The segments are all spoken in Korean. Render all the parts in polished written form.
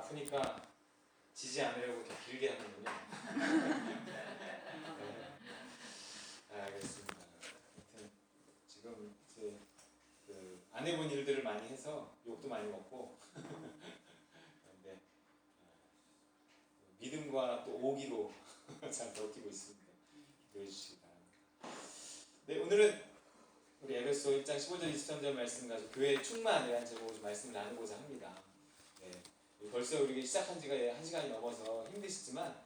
아프니까 지지 않으려고 이렇게 길게 하는군요. 네. 알겠습니다. 하여튼 지금 이제 안 해본 일들을 많이 해서 욕도 많이 먹고 그런데 믿음과 또 오기로 잘 버티고 있습니다. 기도해 주시기 바랍니다. 네, 오늘은 우리 에베소 1장 15절 23절 말씀 가지고 교회의 충만에 대한 제목으로 말씀을 나누고자 합니다. 네, 벌써 우리 시작한 지가 1시간이 넘어서 힘드시지만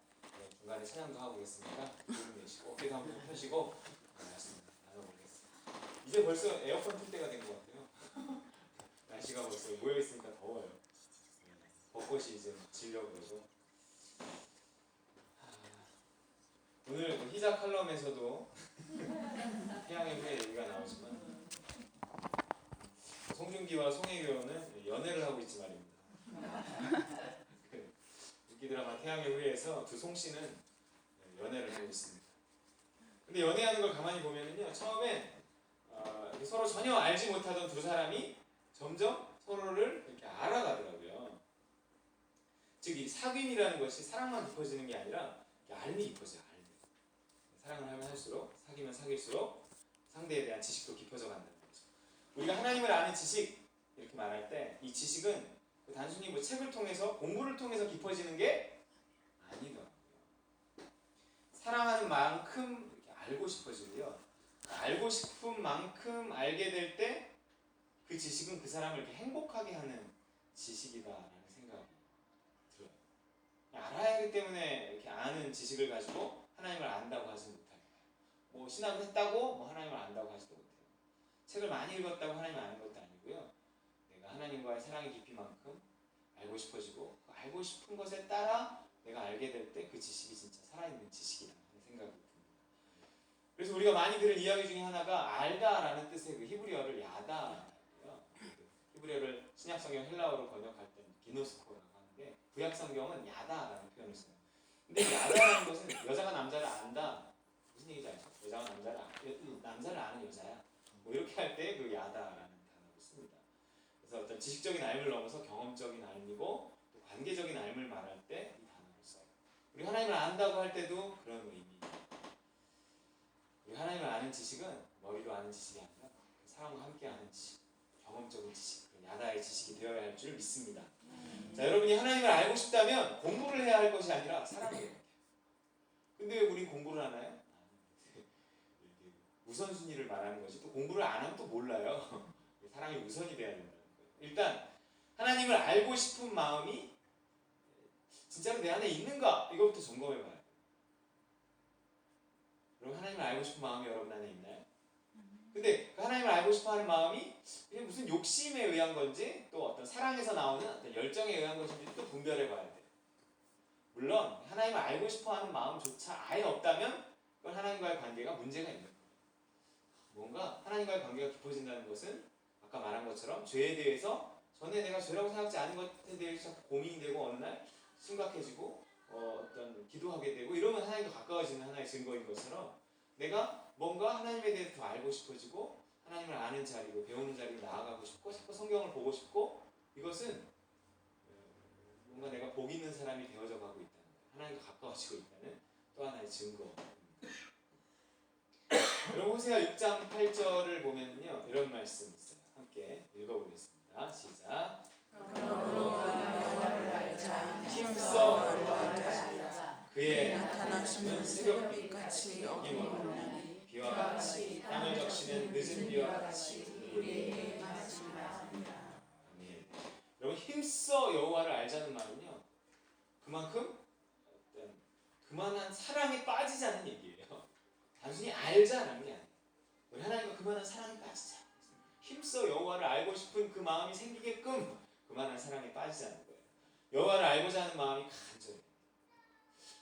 중간에 찬양도 하고 계시니까 기분 내시고 어깨도 한번 펴시고 말씀 나눠보겠습니다. 이제 벌써 에어컨 틀 때가 된 것 같아요. 날씨가 벌써 모여있으니까 더워요. 벚꽃이 이제 지려고 그러고. 오늘 희자 칼럼에서도 태양의 후예 얘기가 나오지만 송중기와 송혜교는 연애를 하고 있지 말입니다. 인기 드라마 태양의 후예에서 두 송씨는 연애를 하고 있습니다. 근데 연애하는 걸 가만히 보면은요, 처음엔 서로 전혀 알지 못하던 두 사람이 점점 서로를 이렇게 알아가더라고요. 즉, 이 사귐이라는 것이 사랑만 깊어지는 게 아니라 알미 깊어져요. 알미. 사랑을 하면 할수록, 사귀면 사귈수록 상대에 대한 지식도 깊어져 간다는 거죠. 우리가 하나님을 아는 지식, 이렇게 말할 때 이 지식은 단순히 뭐 책을 통해서, 공부를 통해서 깊어지는 게 아니더라고요. 사랑하는 만큼 이렇게 알고 싶어지고요. 알고 싶은 만큼 알게 될 때 그 지식은 그 사람을 이렇게 행복하게 하는 지식이다라는 생각이 들어요. 알아야 하기 때문에 이렇게 아는 지식을 가지고 하나님을 안다고 하지 못해요. 뭐 신학을 했다고 뭐 하나님을 안다고 하지도 못해요. 책을 많이 읽었다고 하나님을 아는 것도 아니고요. 내가 하나님과의 사랑의 깊이만큼 알고 싶어지고 그 알고 싶은 것에 따라 내가 알게 될 때 그 지식이 진짜 살아있는 지식이라는 생각이 듭니다. 그래서 우리가 많이 들은 이야기 중에 하나가 알다라는 뜻의 그 히브리어를 야다고요. 히브리어를 신약성경 헬라어로 번역할 때 기노스코라고 하는데 구약성경은 야다라는 표현을 써요. 근데 야다라는 것은 여자가 남자를 안다. 무슨 얘기인지 알죠? 여자가 남자를 아는 여자야. 뭐 이렇게 할 때 그 야다라는 단어를 씁니다. 그래서 어떤 지식적인 알을 넘어서 경험적인 알이고 또 관계적인 알을 말할 때 이 단어를 써요. 우리 하나님을 안다고 할 때도 그런 의미입니다. 우리 하나님을 아는 지식은 머리로 아는 지식이 아니라 사람과 함께 아는 지식, 경험적인 지식, 야다의 지식이 되어야 할 줄 믿습니다. 자, 여러분이 하나님을 알고 싶다면 공부를 해야 할 것이 아니라 사랑해야 돼요. 근데 왜 우리 공부를 하나요? 우선순위를 말하는 것이 또 공부를 안 하면 또 몰라요. 사랑이 우선이 돼야 된다는 거예요. 일단 하나님을 알고 싶은 마음이 진짜로 내 안에 있는가? 이것부터 점검해 봐요. 여러분 하나님을 알고 싶은 마음이 여러분 안에 있나요? 근데 그 하나님을 알고 싶어하는 마음이 그냥 무슨 욕심에 의한 건지 또 어떤 사랑에서 나오는 어떤 열정에 의한 것인지 또 분별해 봐야 돼요. 물론 하나님을 알고 싶어하는 마음조차 아예 없다면 그건 하나님과의 관계가 문제가 있는 거예요. 뭔가 하나님과의 관계가 깊어진다는 것은 아까 말한 것처럼 죄에 대해서 전에 내가 죄라고 생각하지 않은 것에 대해서 자꾸 고민이 되고 어느 날 심각해지고 어떤 기도하게 되고 이러면 하나님과 가까워지는 하나의 증거인 것처럼 내가 뭔가 하나님에 대해서 더 알고 싶어지고 하나님을 아는 자리로 배우는 자리로 나아가고 싶고 자꾸 성경을 보고 싶고 이것은 뭔가 내가 복 있는 사람이 되어져 가고 있다는 거예요. 하나님과 가까워지고 있다는 또 하나의 증거입니다. 여러분 호세아 6장 8절을 보면요 이런 말씀이 있어요. 함께 읽어보겠습니다. 시작. 힘써 그의 나타나시는 새벽빛같이 어김없나니 비와 같이 땅을 적시는 늦은 비와 같이 우리에게 말씀하십니다. 아멘. 여러분 힘써 여호와를 알자는 말은요 그만큼 어떤 그만한 사랑에 빠지자는 얘기예요. 단순히 알자라는 게 아니에요. 우리 하나님과 그만한 사랑에 빠지자. 힘써 여호와를 알고 싶은 그 마음이 생기게끔 그만한 사랑에 빠지자는 거예요. 여호와를 알고자 하는 마음이 간절해요.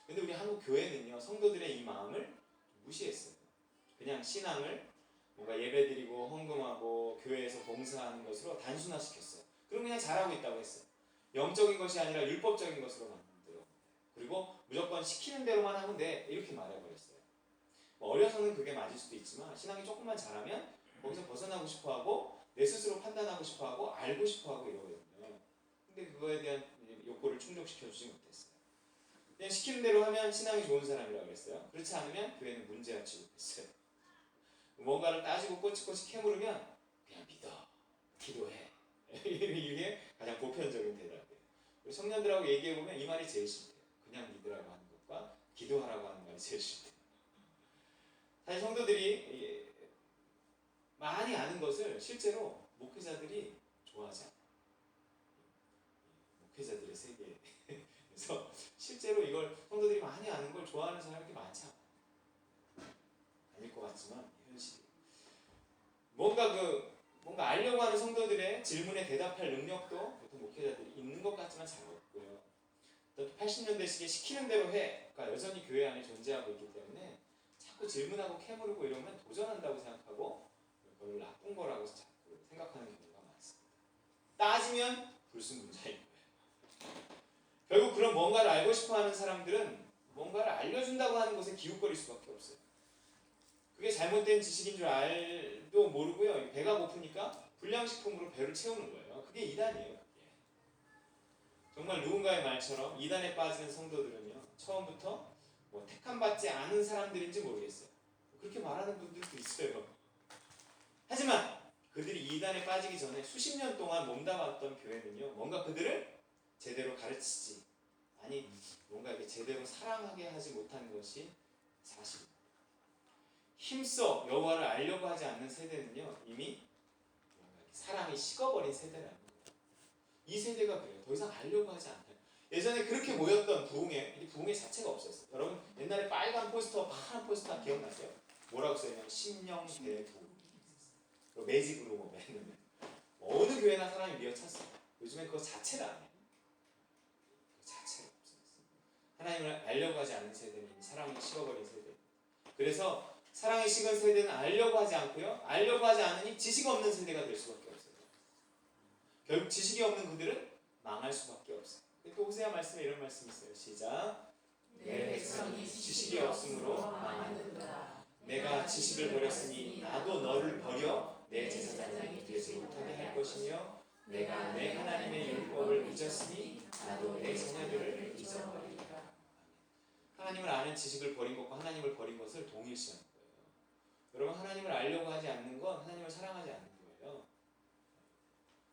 근데 우리 한국 교회는요 성도들의 이 마음을 무시했어요. 그냥 신앙을 뭔가 예배드리고 헌금하고 교회에서 봉사하는 것으로 단순화시켰어요. 그럼 그냥 잘하고 있다고 했어요. 영적인 것이 아니라 율법적인 것으로 만들어. 그리고 무조건 시키는 대로만 하면 돼 이렇게 말해버렸어요. 어려서는 그게 맞을 수도 있지만 신앙이 조금만 잘하면 거기서 벗어나고 싶어하고 내 스스로 판단하고 싶어하고 알고 싶어하고 이러거든요. 근데 그거에 대한 욕구를 충족시켜주지 못했어요. 그냥 시키는 대로 하면 신앙이 좋은 사람이라고 그랬어요. 그렇지 않으면 교회는 문제가 취급했어요. 뭔가를 따지고 꼬치꼬치 캐물으면 그냥 믿어, 기도해. 이게 가장 보편적인 대답이에요. 우리 청년들하고 얘기해보면 이 말이 제일 싫대요. 그냥 믿으라고 하는 것과 기도하라고 하는 말이 제일 싫대요. 사실 성도들이 많이 아는 것을 실제로 목회자들이 좋아하지 않아요. 목회자들의 세계에서 실제로 이걸 성도들이 많이 아는 걸 좋아하는 사람이 그렇게 많지 않아요. 아닐 것 같지만 현실이. 뭔가 알려고 하는 성도들의 질문에 대답할 능력도 보통 목회자들이 있는 것 같지만 잘 없고요. 또 80년대식의 시키는 대로 해. 그러니까 여전히 교회 안에 존재하고 있기 때문에 자꾸 질문하고 캐물고 이러면 도전한다고 생각하고 그걸 나쁜 거라고 자꾸 생각하는 경우가 많습니다. 따지면 불순물자인 거예요. 결국 그런 뭔가를 알고 싶어하는 사람들은 뭔가를 알려준다고 하는 것에 기웃거릴 수밖에 없어요. 그게 잘못된 지식인 줄 알도 모르고요. 배가 고프니까 불량식품으로 배를 채우는 거예요. 그게 이단이에요. 정말 누군가의 말처럼 이단에 빠지는 성도들은요. 처음부터 택함받지 않은 사람들인지 모르겠어요. 그렇게 말하는 분들도 있어요. 하지만 그들이 이단에 빠지기 전에 수십 년 동안 몸담았던 교회는요. 뭔가 그들을 제대로 가르치지 아니 뭔가 이렇게 제대로 사랑하게 하지 못한 것이 사실입니다. 힘써 여호와를 알려고 하지 않는 세대는요. 이미 사랑이 식어버린 세대라는 거예요. 이 세대가 그래요. 더 이상 알려고 하지 않아요. 예전에 그렇게 모였던 부흥회 자체가 없었어요. 여러분 옛날에 빨간 포스터, 파란 포스터 기억나세요? 뭐라고 써있냐면 심령대부 매직으로 맨날 어느 교회나 사람이 미어찼어요. 요즘엔 그거 자체를 안 해요. 그 자체가 없어졌어요. 하나님을 알려고 하지 않는 세대는 이미 사랑이 식어버린 세대. 그래서 사랑이 식은 세대는 알려고 하지 않고요. 알려고 하지 않으니 지식 없는 세대가 될 수밖에 없어요. 결국 지식이 없는 그들은 망할 수밖에 없어요. 또 호세아 말씀에 이런 말씀이 있어요. 시작. 내 백성이 지식이 없으므로 망하는도다. 내가 지식을 버렸으니 나도 너를 버려 내 제사장이 되지 못하게 할 것이며 내가 내 하나님의 율법을 잊었으니 나도 내 자녀들을 잊어버리리라. 하나님을 아는 지식을 버린 것과 하나님을 버린 것을 동일시하는 거예요. 여러분 하나님을 알려고 하지 않는 건 하나님을 사랑하지 않는 거예요.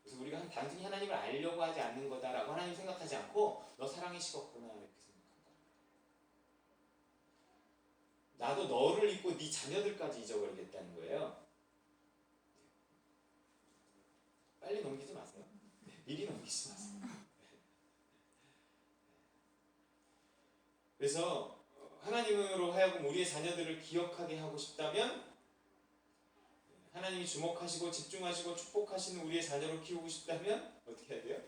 그래서 우리가 단순히 하나님을 알려고 하지 않는 거다라고 하나님 생각하지 않고 너 사랑이 식었구나 이렇게 생각한다. 나도 너를 잊고 네 자녀들까지 잊어버리겠다는 거예요. 빨리 넘기지 마세요. 미리 넘기지 마세요. 그래서 하나님으로 하여금 우리의 자녀들을 기억하게 하고 싶다면 하나님이 주목하시고 집중하시고 축복하시는 우리의 자녀로 키우고 싶다면 어떻게 해야 돼요?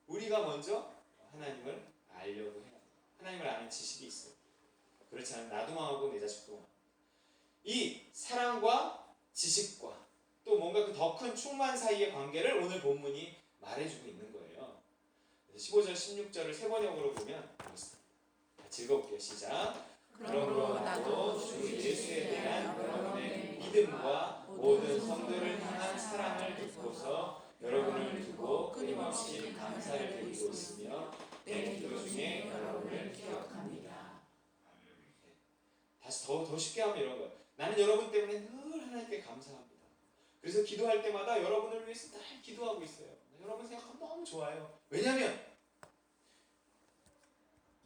우리가 먼저 하나님을 알려고 해야 돼요. 하나님을 아는 지식이 있어요. 그렇지 않으면 나도 망하고 내 자식도 망하고. 이 사랑과 지식과 또 뭔가 그 더 큰 충만 사이의 관계를 오늘 본문이 말해주고 있는 거예요. 15절 16절을 세 번역으로 보면 그렇습니다. 즐겁게 시작. 그러므로 나도 주 예수에 대한 여러분의 믿음과 모든 성도를 향한 사랑을 듣고서 여러분을 두고 끊임없이 감사를 드리고 있으며 내 기도 중에 여러분을 기억합니다. 다시 더 쉽게 하면 이런 거예요. 나는 여러분 때문에 늘 하나님께 감사합니다. 그래서 기도할 때마다 여러분을 위해서 늘 기도하고 있어요. 여러분 생각하면 너무 좋아요. 왜냐하면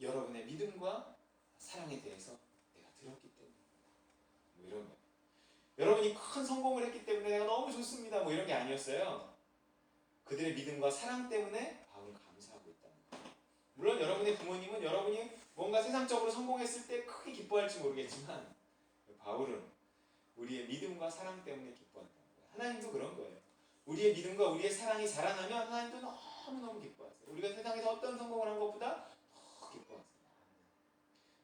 여러분의 믿음과 사랑에 대해서 내가 들었기 때문에 이런 거예요. 여러분이 큰 성공을 했기 때문에 내가 너무 좋습니다 이런 게 아니었어요. 그들의 믿음과 사랑 때문에 바울은 감사하고 있다는 거예요. 물론 여러분의 부모님은 여러분이 뭔가 세상적으로 성공했을 때 크게 기뻐할지 모르겠지만 바울은 우리의 믿음과 사랑 때문에 기뻐한다는 거예요. 하나님도 그런 거예요. 우리의 믿음과 우리의 사랑이 자라나면 하나님도 너무너무 기뻐하세요. 우리가 세상에서 어떤 성공을 한 것보다 더 기뻐하세요.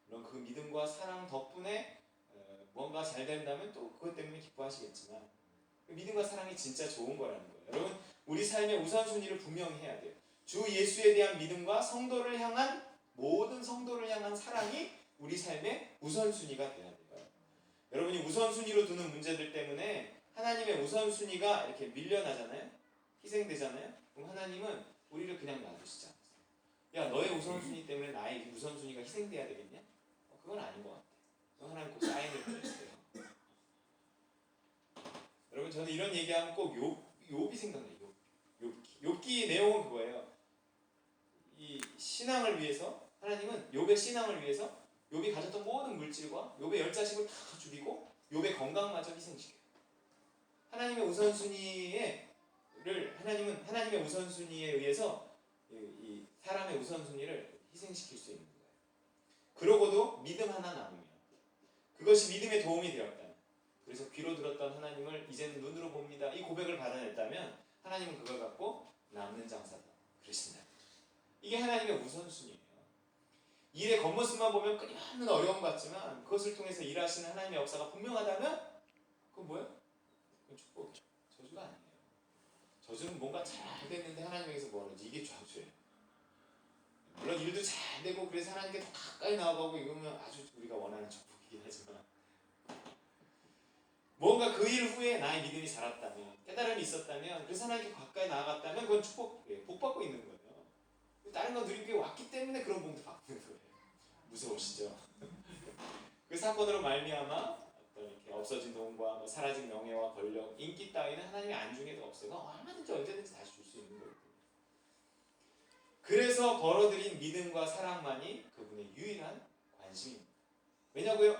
물론 그 믿음과 사랑 덕분에 뭔가 잘 된다면 또 그것 때문에 기뻐하시겠지만 그 믿음과 사랑이 진짜 좋은 거라는 거예요. 여러분 우리 삶의 우선순위를 분명히 해야 돼요. 주 예수에 대한 믿음과 성도를 향한 모든 성도를 향한 사랑이 우리 삶의 우선순위가 돼야 돼요. 여러분이 우선순위로 두는 문제들 때문에 하나님의 우선순위가 이렇게 밀려나잖아요. 희생되잖아요. 그럼 하나님은 우리를 그냥 놔두시지 않으세요. 야 너의 우선순위 때문에 나의 우선순위가 희생돼야 되겠냐? 그건 아닌 것 같아. 하나님 꼭 사인을 보냈어요. 여러분 저는 이런 얘기하면 꼭 욥이 생각나요. 욥기 내용은 그거예요. 이 신앙을 위해서 하나님은 욥의 신앙을 위해서 욥이 가졌던 모든 물질과 욥의 10자식을 다 죽이고 욥의 건강마저 희생시켜요. 하나님의 우선순위를 하나님의 우선순위에 의해서 이 사람의 우선순위를 희생시킬 수 있는 거예요. 그러고도 믿음 하나 남으면 그것이 믿음의 도움이 되었다. 그래서 귀로 들었던 하나님을 이제는 눈으로 봅니다. 이 고백을 받아냈다면 하나님은 그걸 갖고 남는 장사다 그러신다. 이게 하나님의 우선순위예요. 일의 겉모습만 보면 끊임없는 어려움 같지만 그것을 통해서 일하시는 하나님의 역사가 분명하다면 그건 뭐예요? 그건 축복, 저주가 아니에요. 저주는 뭔가 잘 됐는데 하나님에게서 뭐하는지 이게 저주예요. 물론 일도 잘 되고 그래서 하나님께 더 가까이 나아가고 이거면 아주 우리가 원하는 축복이긴 하지만 뭔가 그 일 후에 나의 믿음이 자랐다면 깨달음이 있었다면 그래서 하나님께 가까이 나아갔다면 그건 복 받고 있는 거예요. 다른 건 누리게 왔기 때문에 그런 복도 받는 거예요. 무서우시죠? 그 사건으로 말미암아 어떤 이렇게 없어진 돈과 사라진 명예와 권력, 인기 따위는 하나님의 안중에도 없어요. 얼마든지 언제든지 다시 줄 수 있는 거예요. 그래서 벌어들인 믿음과 사랑만이 그분의 유일한 관심입니다. 왜냐고요?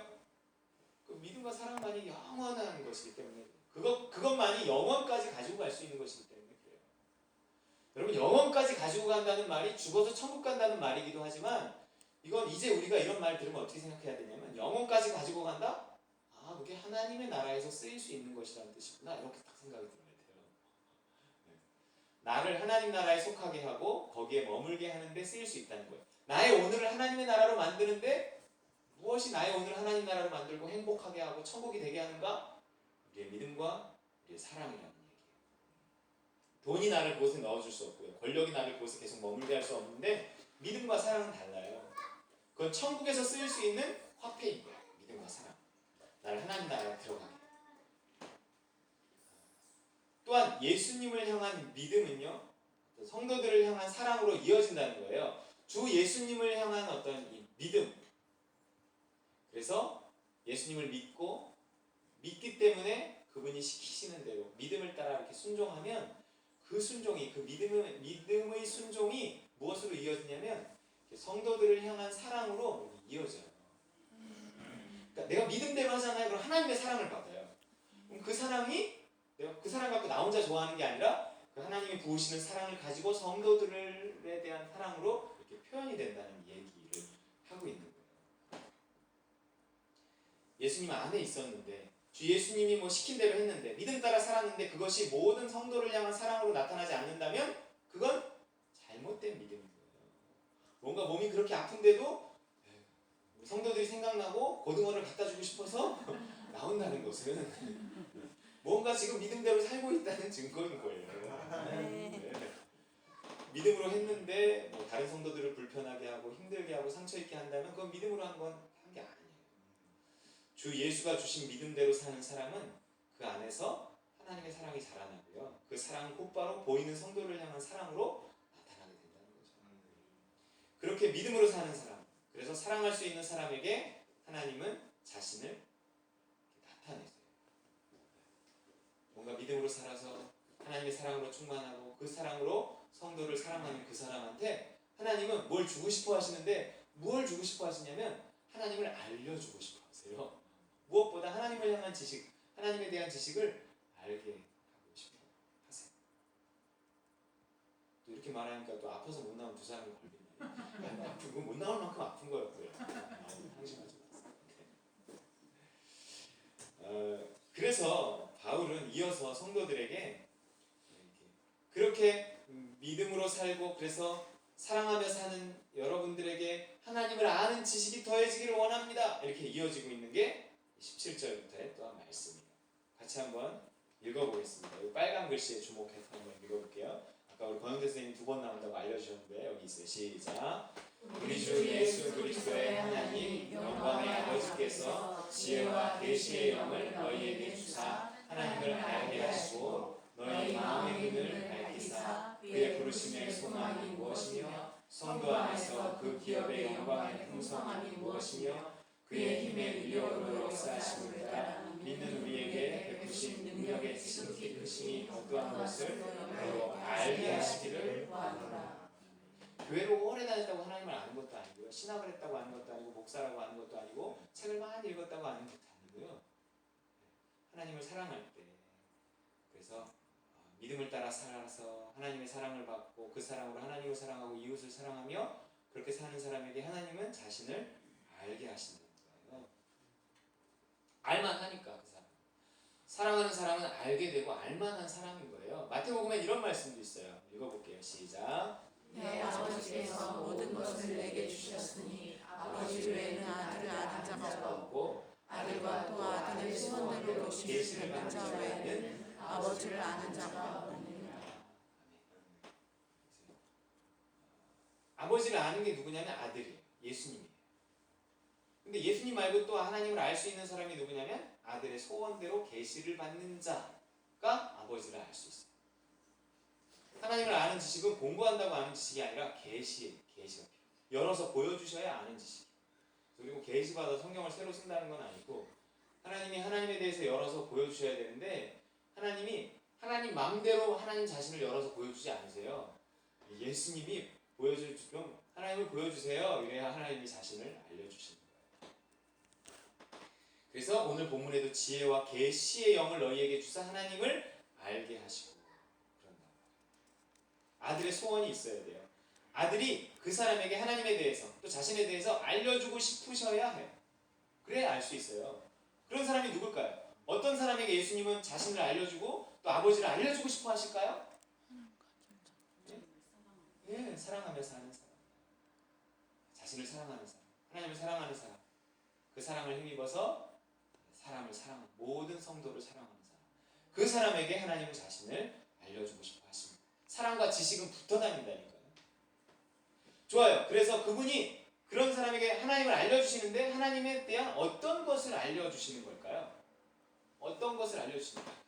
그 믿음과 사랑만이 영원한 것이기 때문에 그것만이 영원까지 가지고 갈 수 있는 것이기 때문에 그래요. 여러분 영원까지 가지고 간다는 말이 죽어서 천국 간다는 말이기도 하지만 이건 이제 우리가 이런 말 들으면 어떻게 생각해야 되냐면 영원까지 가지고 간다? 아 그게 하나님의 나라에서 쓰일 수 있는 것이라는 뜻이구나 이렇게 딱 생각이 들어야 돼요. 나를 하나님 나라에 속하게 하고 거기에 머물게 하는데 쓰일 수 있다는 거예요. 나의 오늘을 하나님의 나라로 만드는데 무엇이 나의 오늘 하나님 나라를 만들고 행복하게 하고 천국이 되게 하는가? 우리의 믿음과 우리의 사랑이라는 얘기예요. 돈이 나를 그곳에 넣어줄 수 없고요. 권력이 나를 그곳에 계속 머물게 할 수 없는데 믿음과 사랑은 달라요. 그건 천국에서 쓰일 수 있는 화폐인 거예요. 믿음과 사랑. 나를 하나님 나라에 들어가게. 또한 예수님을 향한 믿음은요. 성도들을 향한 사랑으로 이어진다는 거예요. 주 예수님을 향한 어떤 이 믿음. 그래서 예수님을 믿기 때문에 그분이 시키시는 대로 믿음을 따라 이렇게 순종하면 그 순종이 그 믿음의 순종이 무엇으로 이어지냐면 성도들을 향한 사랑으로 이어져요. 그러니까 내가 믿음대로 하잖아요. 그럼 하나님의 사랑을 받아요. 그럼 그 사랑이 내가 그 사랑 갖고 나 혼자 좋아하는 게 아니라 그 하나님이 부으시는 사랑을 가지고 성도들에 대한 사랑으로 이렇게 표현이 된다는 얘기를 하고 있는 거예요. 예수님 안에 있었는데 주 예수님이 뭐 시킨 대로 했는데 믿음 따라 살았는데 그것이 모든 성도를 향한 사랑으로 나타나지 않는다면 그건 잘못된 믿음인 거예요. 뭔가 몸이 그렇게 아픈데도 성도들이 생각나고 고등어를 갖다 주고 싶어서 나온다는 것은 뭔가 지금 믿음대로 살고 있다는 증거인 거예요. 네. 믿음으로 했는데 뭐 다른 성도들을 불편하게 하고 힘들게 하고 상처 입게 한다면 그건 믿음으로 한 게 아니에요. 주 예수가 주신 믿음대로 사는 사람은 그 안에서 하나님의 사랑이 자라나고요. 그 사랑은 곧바로 보이는 성도를 향한 사랑으로 나타나게 된다는 거죠. 그렇게 믿음으로 사는 사람, 그래서 사랑할 수 있는 사람에게 하나님은 자신을 나타내세요. 뭔가 믿음으로 살아서 하나님의 사랑으로 충만하고 그 사랑으로 성도를 사랑하는 그 사람한테 하나님은 뭘 주고 싶어 하시는데 뭘 주고 싶어 하시냐면 하나님을 알려주고 싶어 하세요. 무엇보다 하나님을 향한 지식, 하나님에 대한 지식을 알게 하고 싶어 하세요. 또 이렇게 말하니까 또 아파서 못 나온 두 사람이 걸리네. 아프고 못 나올 만큼 아픈 거였고요. 상심하지 마세요. 그래서 바울은 이어서 성도들에게 그렇게 믿음으로 살고 그래서 사랑하며 사는 여러분들에게 하나님을 아는 지식이 더해지기를 원합니다. 이렇게 이어지고 있는 게 17절부터의 또한 말씀이에요. 같이 한번 읽어보겠습니다. 이 빨간 글씨에 주목해서 한번 읽어볼게요. 아까 우리 권영대 선생님 2번 나온다고 알려주셨는데 여기 있어요. 시작. 우리 주 예수 그리스도의 하나님 영광의 아버지께서 지혜와 계시의 영을 너희에게 주사 하나님을 알게 하시고 너희 마음의 눈을 밝게 밝히사 그의 부르심의 소망이 무엇이며 성도 안에서 그 기업의 영광의 풍성함이 무엇이며 그의 힘의 위력으로 역사하심을 따라 믿는 우리에게 베푸신 능력의 지극히 크심이 어떠한 것을 너로 알게 하시기를 구하노라. 교회로 오래 다녔다고 하나님을 아는 것도 아니고요. 신학을 했다고 아는 것도 아니고 목사라고 아는 것도 아니고 책을 많이 읽었다고 아는 것도 아니고요. 하나님을 사랑할 때 그래서 믿음을 따라 살아서 하나님의 사랑을 받고 그 사랑으로 하나님을 사랑하고 이웃을 사랑하며 그렇게 사는 사람에게 하나님은 자신을 알게 하신다는 거예요. 알만하니까 그 사람. 사랑하는 사람은 알게 되고 알만한 사람인 거예요. 마태복음에 이런 말씀도 있어요. 읽어볼게요. 시작. 내 아버지께서 모든 것을 내게 주셨으니 아버지 외에는 아들을 아는 자가 없고 아들과 또 아들의 소원대로 계시를 받는 자 외에는 아버지를 아는 자가 없느니라. 아버지를 아는 게 누구냐면 아들이에요. 예수님이에요. 근데 예수님 말고 또 하나님을 알 수 있는 사람이 누구냐면 아들의 소원대로 계시를 받는 자가 아버지를 알 수 있어요. 하나님을 아는 지식은 공부한다고 아는 지식이 아니라 계시가 필요해요. 열어서 보여주셔야 아는 지식이에요. 그리고 계시받아 성경을 새로 쓴다는 건 아니고 하나님이 하나님에 대해서 열어서 보여주셔야 되는데 하나님이 하나님 마음대로 하나님 자신을 열어서 보여주지 않으세요. 예수님이 보여주면 하나님을 보여주세요. 이래야 하나님이 자신을 알려주시는 거예요. 그래서 오늘 본문에도 지혜와 계시의 영을 너희에게 주사 하나님을 알게 하시고 그런다. 아들의 소원이 있어야 돼요. 아들이 그 사람에게 하나님에 대해서 또 자신에 대해서 알려주고 싶으셔야 해요. 그래야 알 수 있어요. 그런 사람이 누굴까요? 어떤 사람에게 예수님은 자신을 알려주고 또 아버지를 알려주고 싶어 하실까요? 예, 사랑하며 사는 사람. 자신을 사랑하는 사람. 하나님을 사랑하는 사람. 그 사랑을 힘입어서 사람을 사랑하는 모든 성도를 사랑하는 사람. 그 사람에게 하나님은 자신을 알려주고 싶어 하십니다. 사랑과 지식은 붙어 다닌다니까요. 좋아요. 그래서 그분이 그런 사람에게 하나님을 알려주시는데 하나님에 대한 어떤 것을 알려주시는 걸까요? 어떤 것을 알려주시는 걸까요?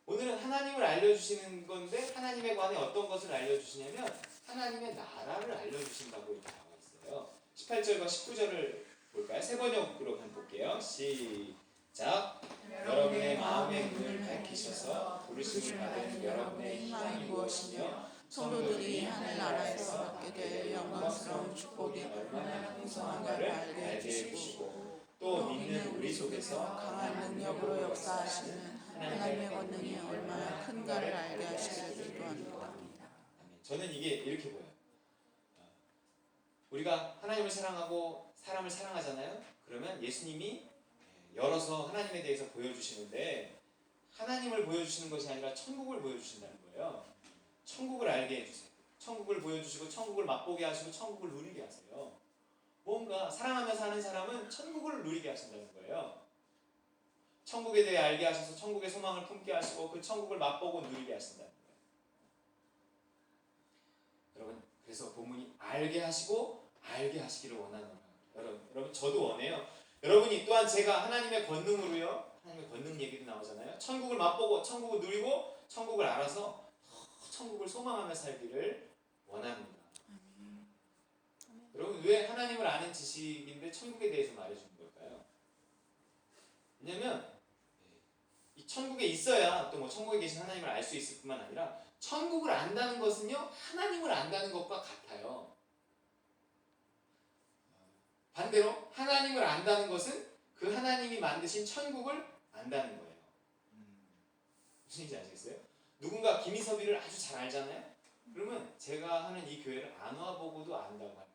오늘은 하나님을 알려주시는 건데 하나님에 관해 어떤 것을 알려주시냐면 하나님의 나라를 알려주신다고 이렇게 나와 있어요. 18절과 19절을 볼까요? 세 번역으로 볼게요. 시작. 여러분의 마음의 눈을 밝히셔서 부르심을 받은 여러분의 희망이 무엇이며 성도들이 하늘나라에서 받게 될 영광스러운 축복이 얼마나 풍성한가를 알게 해주시고 또 믿는 우리 속에서 강한 능력으로 역사하시는 하나님의 권능이 얼마나 큰가를 알게 하시기를 기도합니다. 저는 이게 이렇게 보여요. 우리가 하나님을 사랑하고 사람을 사랑하잖아요. 그러면 예수님이 열어서 하나님에 대해서 보여주시는데 하나님을 보여주시는 것이 아니라 천국을 보여주신다는 거예요. 천국을 알게 해주세요. 천국을 보여주시고 천국을 맛보게 하시고 천국을 누리게 하세요. 뭔가 사랑하며 사는 사람은 천국을 누리게 하신다는 거예요. 천국에 대해 알게 하셔서 천국의 소망을 품게 하시고 그 천국을 맛보고 누리게 하신다는 거예요. 여러분, 그래서 본문이 알게 하시고 알게 하시기를 원하노라. 여러분 저도 원해요. 여러분이 또한 제가 하나님의 권능으로요. 하나님의 권능 얘기도 나오잖아요. 천국을 맛보고 천국을 누리고 천국을 알아서 천국을 소망하며 살기를 원합니다. 여러분 왜 하나님을 아는 지식인데 천국에 대해서 말해주는 걸까요? 왜냐면 이 천국에 있어야 또 뭐 천국에 계신 하나님을 알 수 있을 뿐만 아니라 천국을 안다는 것은요 하나님을 안다는 것과 같아요. 반대로 하나님을 안다는 것은 그 하나님이 만드신 천국을 안다는 거예요. 무슨 얘기인지 아시겠어요? 누군가 김희섭이를 아주 잘 알잖아요? 그러면 제가 하는 이 교회를 안 와보고도 안다고 할 거예요.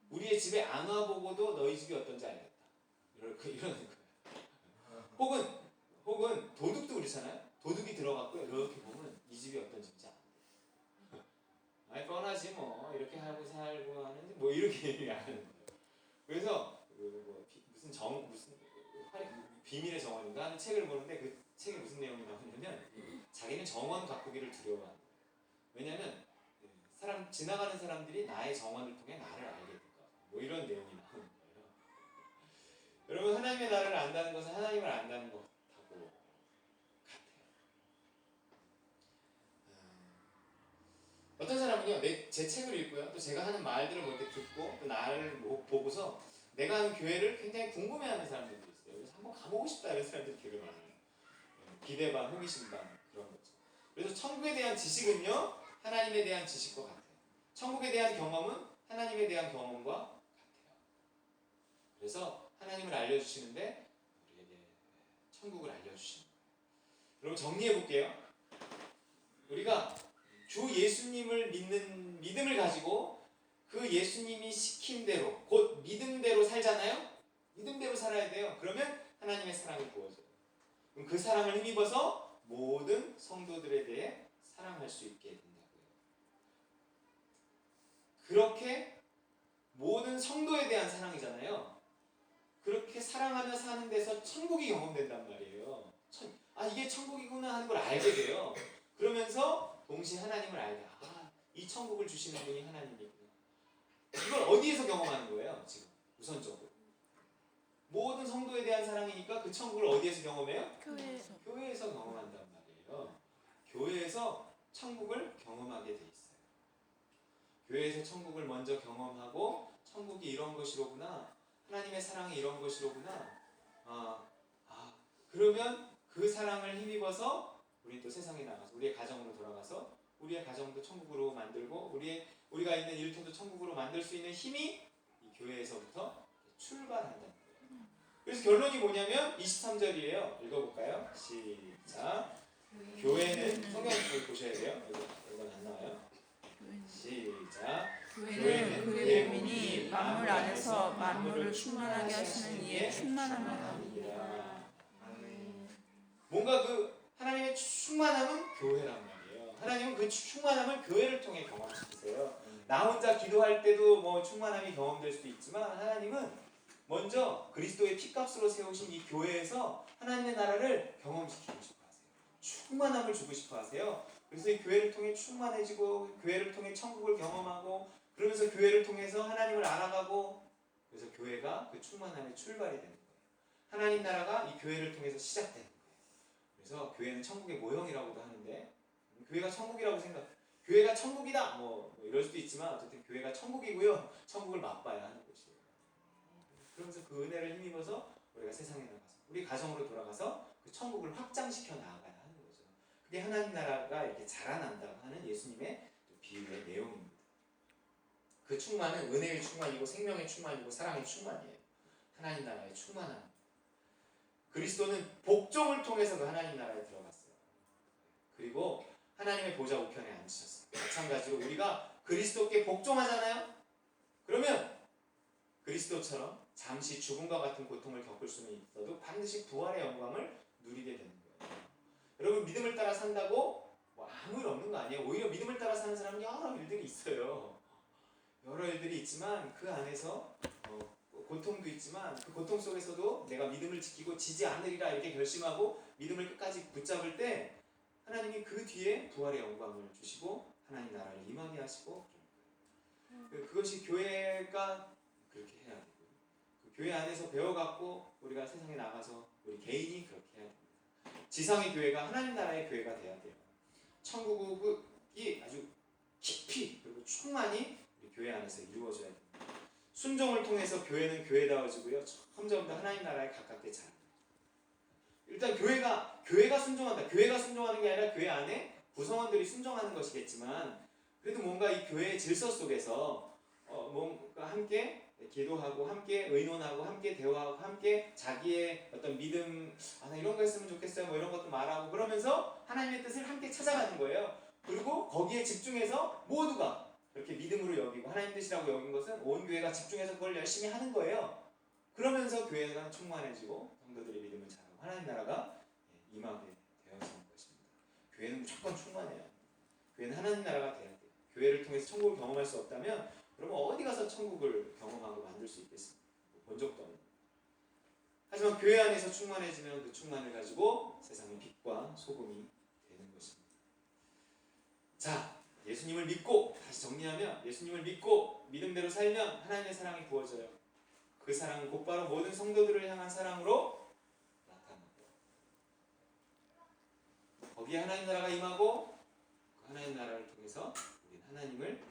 우리의 집에 안 와보고도 너희 집이 어떤지 알겠다. 이러는 거예요. 혹은 도둑도 그렇잖아요? 도둑이 들어갔고 이렇게 보면 이 집이 어떤 집인지 안 돼. 아니 뻔하지 뭐 이렇게 하고 살고 하는지 뭐 이렇게 얘기 안 하는 거예요. 그래서 무슨 비밀의 정원인가 하는 책을 보는데 그 책에 무슨 내용이 나오냐면 자기는 정원 가꾸기를 두려워하는 거예요. 왜냐하면 지나가는 사람들이 나의 정원을 통해 나를 알게 될까 봐. 뭐 이런 내용이 나오는 거예요. 여러분 하나님의 나를 안다는 것은 하나님을 안다는 것하고 같아요. 사람은요, 제 책을 읽고요, 또 제가 하는 말들을 뭐 이렇게 듣고 또 나를 보고서 내가 하는 교회를 굉장히 궁금해하는 사람들이 있어요. 그래서 한번 가보고 싶다 이런 사람들이 되게 많아요. 기대 반, 호기심 반 그런 거죠. 그래서 천국에 대한 지식은요, 하나님에 대한 지식과 같아요. 천국에 대한 경험은 하나님에 대한 경험과 같아요. 그래서 하나님을 알려주시는데 우리에게 천국을 알려주시는 거예요. 여러분 정리해 볼게요. 우리가 주 예수님을 믿는 믿음을 가지고 그 예수님이 시킨 대로 곧 믿음대로 살잖아요. 믿음대로 살아야 돼요. 그러면 하나님의 사랑이 부어져요. 그럼 그 사랑을 힘입어서 모든 성도들에 대해 사랑할 수 있게 된다고요. 그렇게 모든 성도에 대한 사랑이잖아요. 그렇게 사랑하며 사는 데서 천국이 경험된단 말이에요. 이게 천국이구나 하는 걸 알게 돼요. 그러면서 동시에 하나님을 알게 돼요. 이 천국을 주시는 분이 하나님이구나. 이걸 어디에서 경험하는 거예요? 지금 우선적으로 모든 성도에 대한 사랑이니까 그 천국을 어디에서 경험해요? 교회에서 경험한단 말이에요. 교회에서 천국을 경험하게 돼 있어요. 교회에서 천국을 먼저 경험하고 천국이 이런 것이로구나, 하나님의 사랑이 이런 것이로구나. 그러면 그 사랑을 힘입어서 우리 또 세상에 나가서 우리의 가정으로 돌아가서 우리의 가정도 천국으로 만들고 우리가 있는 일터도 천국으로 만들 수 있는 힘이 이 교회에서부터 출발한다는 거예요. 그래서 결론이 뭐냐면 23절이에요. 읽어볼까요? 시작. 교회는 성경을 보셔야 돼요. 이건 안 나와요. 시작. 교회는 그의 몸이니 만물 안에서 만물을 충만하게 하시는 이의 충만함이라. 뭔가 그 하나님의 충만함은 교회란 말이에요. 하나님은 그 충만함을 교회를 통해 경험시키세요. 나 혼자 기도할 때도 뭐 충만함이 경험될 수도 있지만 하나님은 먼저 그리스도의 피값으로 세우신 이 교회에서 하나님의 나라를 경험시키고 싶어 하세요. 충만함을 주고 싶어 하세요. 그래서 이 교회를 통해 충만해지고 교회를 통해 천국을 경험하고 그러면서 교회를 통해서 하나님을 알아가고 그래서 교회가 그 충만함의 출발이 되는 거예요. 하나님 나라가 이 교회를 통해서 시작되는 거예요. 그래서 교회는 천국의 모형이라고도 하는데 교회가 천국이라고 교회가 천국이다 뭐 이럴 수도 있지만 어쨌든 교회가 천국이고요. 천국을 맛봐야 하는 곳이에요. 그러면서 그 은혜를 힘입어서 우리가 세상에 나가서 우리 가정으로 돌아가서 그 천국을 확장시켜 나아가야 하는 거죠. 그게 하나님 나라가 이렇게 자라난다고 하는 예수님의 비유의 내용입니다. 그 충만은 은혜의 충만이고 생명의 충만이고 사랑의 충만이에요. 하나님 나라의 충만함. 그리스도는 복종을 통해서 그 하나님 나라에 들어갔어요. 그리고 하나님의 보좌 우편에 앉으셨어요. 마찬가지로 우리가 그리스도께 복종하잖아요. 그러면 그리스도처럼 잠시 죽음과 같은 고통을 겪을 수는 있어도 반드시 부활의 영광을 누리게 되는 거예요. 여러분 믿음을 따라 산다고 뭐 아무 일 없는 거 아니에요. 오히려 믿음을 따라 사는 사람은 여러 일들이 있어요. 여러 일들이 있지만 그 안에서 고통도 있지만 그 고통 속에서도 내가 믿음을 지키고 지지 않으리라 이렇게 결심하고 믿음을 끝까지 붙잡을 때 하나님이 그 뒤에 부활의 영광을 주시고 하나님 나라를 임하게 하시고 그것이 교회가 그렇게 해야 되고 그 교회 안에서 배워갖고 우리가 세상에 나가서 우리 개인이 그렇게 해야 됩니다. 지상의 교회가 하나님 나라의 교회가 돼야 돼요. 천국이 아주 깊이 그리고 충만히 우리 교회 안에서 이루어져야 됩니다. 순종을 통해서 교회는 교회다워지고요. 점점 더 하나님 나라에 가깝게 자랍니다. 일단 교회가 순종한다. 교회가 순종하는 게 아니라 교회 안에 구성원들이 순종하는 것이겠지만 그래도 뭔가 이 교회의 질서 속에서 뭔가 함께 기도하고 함께 의논하고 함께 대화하고 함께 자기의 어떤 믿음 나 이런 거 했으면 좋겠어요 뭐 이런 것도 말하고 그러면서 하나님의 뜻을 함께 찾아가는 거예요. 그리고 거기에 집중해서 모두가 그렇게 믿음으로 여기고 하나님 뜻이라고 여긴 것은 온 교회가 집중해서 그걸 열심히 하는 거예요. 그러면서 교회가 충만해지고 성도들의 믿음을 잘하고 하나님 나라가 임하게 되어지는 것입니다. 교회는 무조건 충만해요. 교회는 하나님 나라가 돼야 돼요. 교회를 통해서 천국을 경험할 수 없다면 그러면 어디 가서 천국을 경험하고 만들 수 있겠습니까? 본 적도 없는. 하지만 교회 안에서 충만해지면 그 충만을 가지고 세상의 빛과 소금이 되는 것입니다. 자, 예수님을 믿고 다시 정리하면 예수님을 믿고 믿음대로 살면 하나님의 사랑이 부어져요. 그 사랑은 곧바로 모든 성도들을 향한 사랑으로 나타납니다. 거기에 하나님 나라가 임하고 그 하나님 나라를 통해서 우리는 하나님을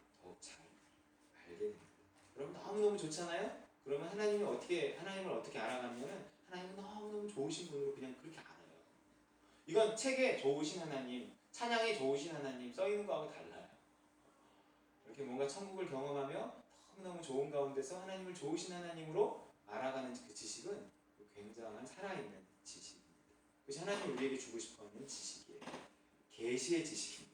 너무너무 좋잖아요. 그러면 하나님을 어떻게 알아가냐면 하나님은 너무너무 좋으신 분으로 그냥 그렇게 알아요. 이건 책에 좋으신 하나님, 찬양에 좋으신 하나님 써 있는 거하고 달라요. 이렇게 뭔가 천국을 경험하며 너무너무 좋은 가운데서 하나님을 좋으신 하나님으로 알아가는 그 지식은 굉장한 살아있는 지식입니다. 그것이 하나님이 우리에게 주고 싶어하는 지식이에요. 계시의 지식입니다.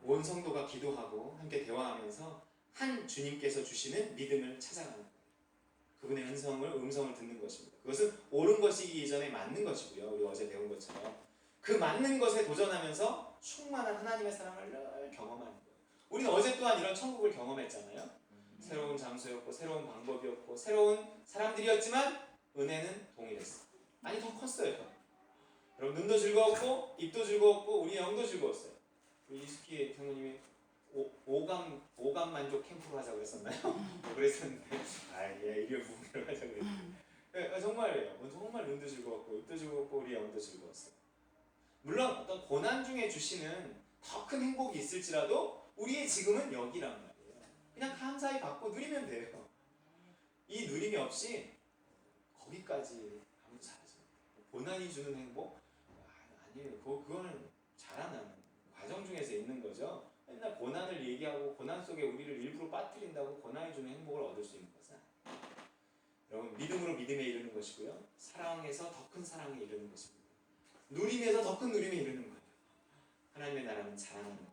온 성도가 기도하고 함께 대화하면서 한 주님께서 주시는 믿음을 찾아가는 거예요. 그분의 음성을 듣는 것입니다. 그것은 옳은 것이기 이전에 맞는 것이고요. 우리 어제 배운 것처럼 그 맞는 것에 도전하면서 충만한 하나님의 사랑을 늘 경험하는 거예요. 우리는 어제 또한 이런 천국을 경험했잖아요. 새로운 장소였고 새로운 방법이었고 새로운 사람들이었지만 은혜는 동일했어. 아니 더 컸어요. 여러분 눈도 즐거웠고 입도 즐거웠고 우리 영도 즐거웠어요. 우리 이수키 장로님이 오감 만족 캠프로 하자고 했었나요? 그랬었는데 이게 부분으로 하자고 했는데 정말이에요. 정말 눈도 즐거웠고 입도 즐거웠고 우리 영도 즐거웠어요. 물론 어떤 고난 중에 주시는 더 큰 행복이 있을지라도 우리의 지금은 여기란 말이에요. 그냥 감사히 받고 누리면 돼요. 이 누림이 없이 거기까지 아무도 잘하지 못해요. 고난이 주는 행복? 아니에요. 그거는 자라나는 과정 중에서 있는 거죠. 맨날 고난을 얘기하고 고난 속에 우리를 일부러 빠뜨린다고 고난이 주는 행복을 얻을 수 있는 것은 아니에요. 여러분 믿음으로 믿음에 이르는 것이고요. 사랑에서 더 큰 사랑에 이르는 것입니다. 누림에서 더 큰 누림에 이르는 거예요. 하나님의 나라는 자라나는 겁니다.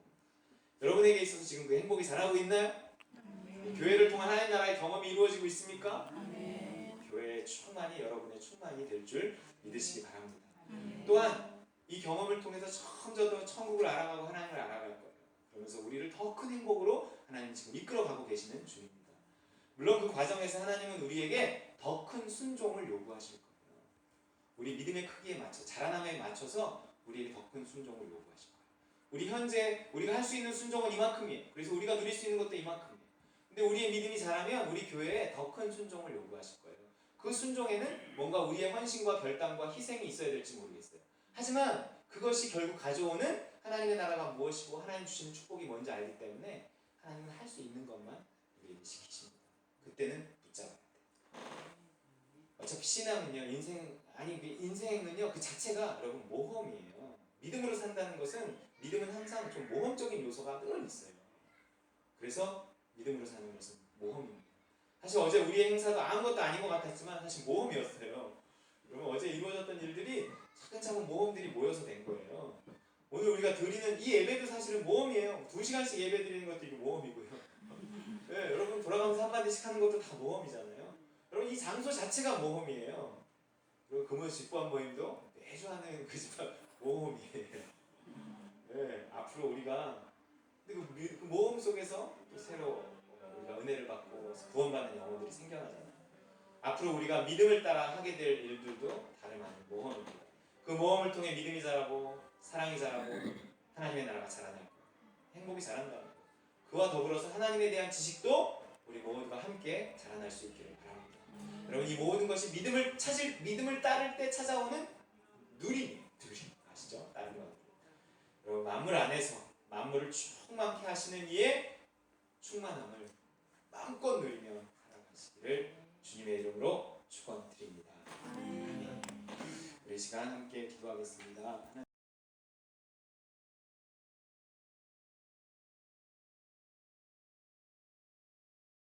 여러분에게 있어서 지금 그 행복이 자라고 있나요? 교회를 통한 하나님 나라의 경험이 이루어지고 있습니까? 교회의 충만이 여러분의 충만이 될 줄 믿으시기 바랍니다. 또한 이 경험을 통해서 점점 더 천국을 알아가고 하나님을 알아갈 거예요. 그러면서 우리를 더 큰 행복으로 하나님 지금 이끌어가고 계시는 주입니다. 물론 그 과정에서 하나님은 우리에게 더 큰 순종을 요구하실 거예요. 우리 믿음의 크기에 맞춰 자라남에 맞춰서 우리에게 더 큰 순종을 요구하실 거예요. 우리 현재 우리가 할 수 있는 순종은 이만큼이에요. 그래서 우리가 누릴 수 있는 것도 이만큼이에요. 근데 우리의 믿음이 자라면 우리 교회에 더 큰 순종을 요구하실 거예요. 그 순종에는 뭔가 우리의 헌신과 결단과 희생이 있어야 될지 모르겠어요. 하지만 그것이 결국 가져오는 하나님의 나라가 무엇이고 하나님 주시는 축복이 뭔지 알기 때문에 하나님은 할 수 있는 것만 우리에게 시키십니다. 그때는 붙잡아야 돼요. 어차피 신앙은요, 인생은요 그 자체가 여러분 모험이에요. 믿음으로 산다는 것은 믿음은 항상 좀 모험적인 요소가 늘 있어요. 그래서 믿음으로 사는 것은 모험입니다. 사실 어제 우리의 행사도 아무것도 아닌 것 같았지만 사실 모험이었어요. 그러면 어제 이루어졌던 일들이 차근차근 모험들이 모여서 된 거예요. 오늘 우리가 드리는 이 예배도 사실은 모험이에요. 2시간씩 예배 드리는 것도 이거 모험이고요. 네, 여러분 돌아가면서 한마디씩 하는 것도 다 모험이잖아요. 여러분 이 장소 자체가 모험이에요. 그리고 금요 집보한 모임도 매주 하는 그 집안 모험이에요. 네, 앞으로 우리가 그 모험 속에서 또 새로 우리가 은혜를 받고 구원받는 영혼들이 생겨나잖아요. 앞으로 우리가 믿음을 따라 하게 될 일들도 다름 아닌 모험입니다. 그 모험을 통해 믿음이 자라고 사랑이 자라고 하나님의 나라가 자라날 거예요. 행복이 자란다는 거예요. 그와 더불어서 하나님에 대한 지식도 우리 모두가 함께 자라날 수 있기를 바랍니다. 여러분 이 모든 것이 믿음을 따를 때 찾아오는 누림 아시죠? 다른 거. 여러분 만물 안에서 만물을 충만케 하시는 이의 충만함을 마음껏 누리며 살아가시기를 주님의 이름으로 축원드립니다. 아멘. 우리 시간 함께 기도하겠습니다.